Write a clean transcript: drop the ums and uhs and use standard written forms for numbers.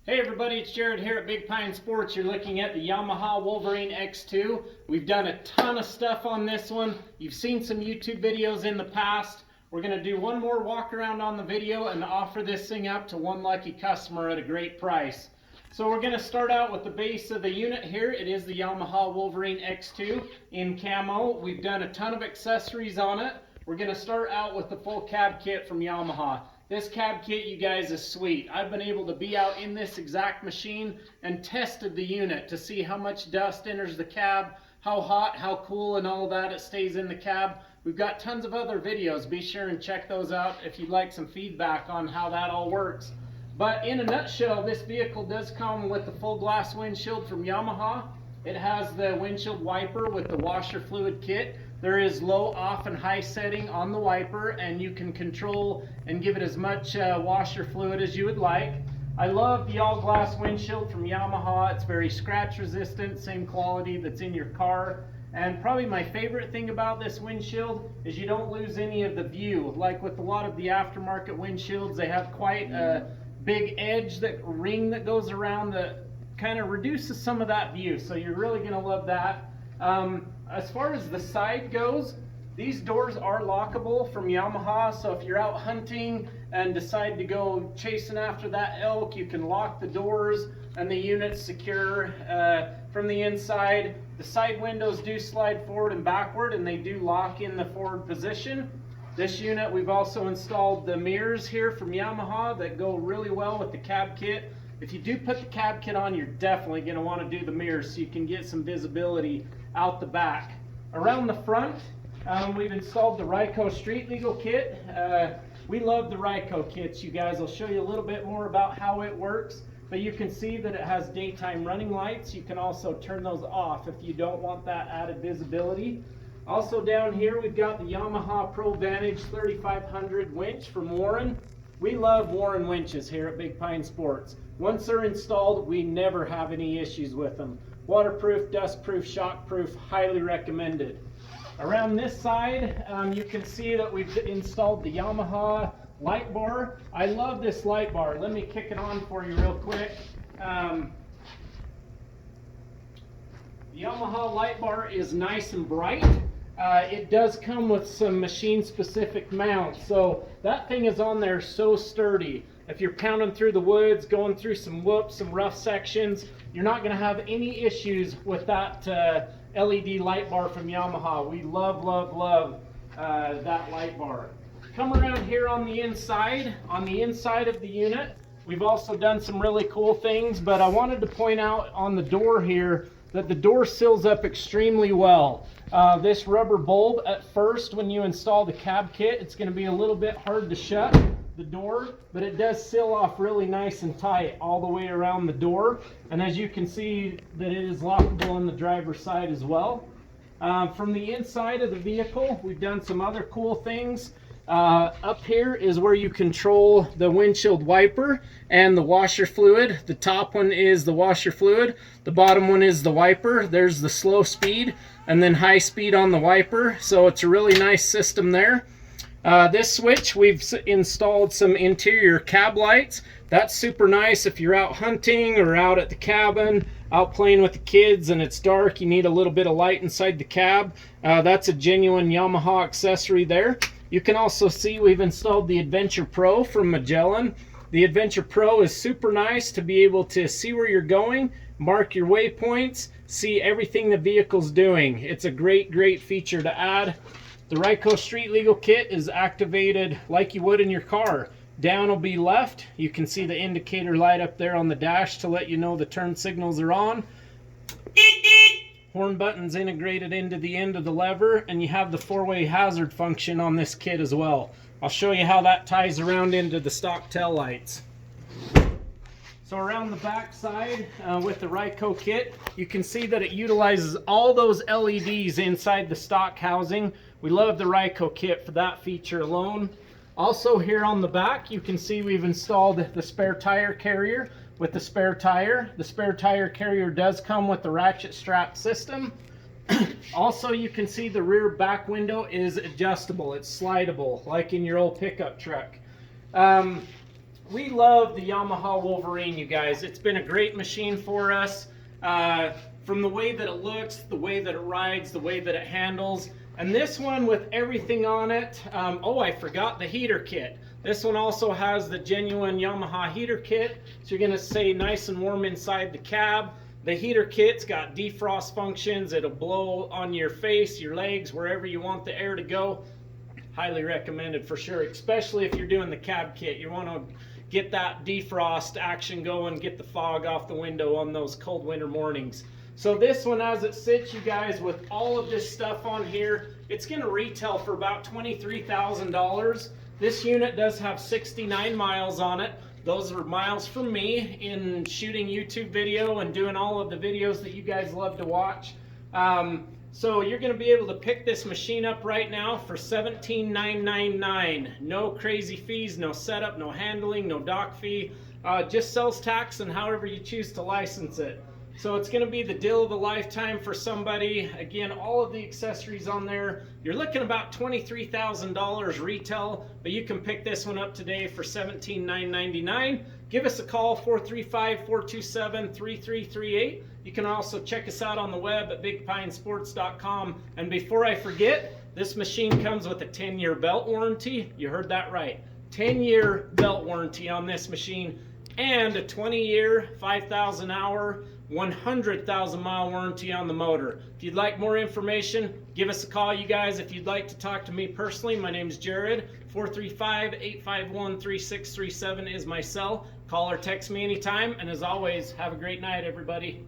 Hey everybody, it's Jared here at Big Pine Sports. You're looking at the Yamaha Wolverine X2. We've done a ton of stuff on this one. You've seen some YouTube videos in the past. We're going to do one more walk around on the video and offer this thing up to one lucky customer at a great price. So we're going to start out with the base of the unit here. It is the Yamaha Wolverine X2 in camo. We've done a ton of accessories on it. We're going to start out with the full cab kit from Yamaha. This cab kit, you guys, is sweet. I've been able to be out in this exact machine and tested the unit to see how much dust enters the cab, how hot, how cool, and all that it stays in the cab. We've got tons of other videos. Be sure and check those out if you'd like some feedback on how that all works. But in a nutshell, this vehicle does come with the full glass windshield from Yamaha. It has the windshield wiper with the washer fluid kit. There is low, off, and high setting on the wiper, and you can control and give it as much washer fluid as you would like. I love the all-glass windshield from Yamaha. It's very scratch resistant, same quality that's in your car. And probably my favorite thing about this windshield is you don't lose any of the view. Like with a lot of the aftermarket windshields, they have quite a big edge, that ring that goes around that kind of reduces some of that view. So you're really going to love that. As far as the side goes, these doors are lockable from Yamaha, so if you're out hunting and decide to go chasing after that elk, you can lock the doors and the unit's secure from the inside. The side windows do slide forward and backward, and they do lock in the forward position. This unit, we've also installed the mirrors here from Yamaha that go really well with the cab kit. If you do put the cab kit on, you're definitely going to want to do the mirrors so you can get some visibility out the back. Around the front, we've installed the Ryco Street Legal Kit. We love the Ryco kits, you guys. I'll show you a little bit more about how it works, but you can see that it has daytime running lights. You can also turn those off if you don't want that added visibility. Also down here, we've got the Yamaha Pro Vantage 3500 winch from Warren. We love Warren winches here at Big Pine Sports. Once they're installed, we never have any issues with them. Waterproof, dustproof, shockproof, highly recommended. Around this side, you can see that we've installed the Yamaha light bar. I love this light bar. Let me kick it on for you real quick. The Yamaha light bar is nice and bright. It does come with some machine-specific mounts, so that thing is on there so sturdy. If you're pounding through the woods, going through some whoops, some rough sections, you're not going to have any issues with that LED light bar from Yamaha. We love, love, love that light bar. Come around here on the inside of the unit, we've also done some really cool things, but I wanted to point out on the door here that the door seals up extremely well. This rubber bulb, at first when you install the cab kit, it's going to be a little bit hard to shut the door, but it does seal off really nice and tight all the way around the door. And as you can see, that it is lockable on the driver's side as well. From the inside of the vehicle, we've done some other cool things. Up here is where you control the windshield wiper and the washer fluid. The top one is the washer fluid, the bottom one is the wiper. There's the slow speed and then high speed on the wiper, so it's a really nice system there. This switch, we've installed some interior cab lights. That's super nice if you're out hunting or out at the cabin, out playing with the kids and it's dark, you need a little bit of light inside the cab. That's a genuine Yamaha accessory there. You can also see we've installed the Adventure Pro from Magellan. The Adventure Pro is super nice to be able to see where you're going, mark your waypoints, see everything the vehicle's doing. It's a great, great feature to add. The Ryco Street Legal Kit is activated like you would in your car. Down will be left. You can see the indicator light up there on the dash to let you know the turn signals are on. Horn button's integrated into the end of the lever, and you have the four-way hazard function on this kit as well. I'll show you how that ties around into the stock tail lights. So around the back side with the Ryco kit, you can see that it utilizes all those LEDs inside the stock housing. We love the Ryco kit for that feature alone. Also here on the back, you can see we've installed the spare tire carrier with the spare tire. The spare tire carrier does come with the ratchet strap system. Also, you can see the rear back window is adjustable. It's slidable, like in your old pickup truck. we love the Yamaha Wolverine, you guys. It's been a great machine for us. From the way that it looks, the way that it rides, the way that it handles. And this one with everything on it, oh, I forgot the heater kit. This one also has the genuine Yamaha heater kit, so you're gonna stay nice and warm inside the cab. The heater kit's got defrost functions. It'll blow on your face, your legs, wherever you want the air to go. Highly recommended for sure, especially if you're doing the cab kit. You wanna get that defrost action going, get the fog off the window on those cold winter mornings. So this one, as it sits, you guys, with all of this stuff on here, it's gonna retail for about $23,000. This unit does have 69 miles on it. Those are miles from me in shooting YouTube video and doing all of the videos that you guys love to watch. So you're gonna be able to pick this machine up right now for $17,999. No crazy fees, no setup, no handling, no dock fee. Just sales tax and however you choose to license it. So it's going to be the deal of a lifetime for somebody. Again, all of the accessories on there. You're looking about $23,000 retail, but you can pick this one up today for $17,999. Give us a call, 435-427-3338. You can also check us out on the web at bigpinesports.com. And before I forget, this machine comes with a 10-year belt warranty. You heard that right. 10-year belt warranty on this machine, and a 20-year, 5,000 hour, 100,000 mile warranty on the motor. If you'd like more information, give us a call, you guys. If you'd like to talk to me personally, my name's Jared. 435-851-3637 is my cell. Call or text me anytime. And as always, have a great night, everybody.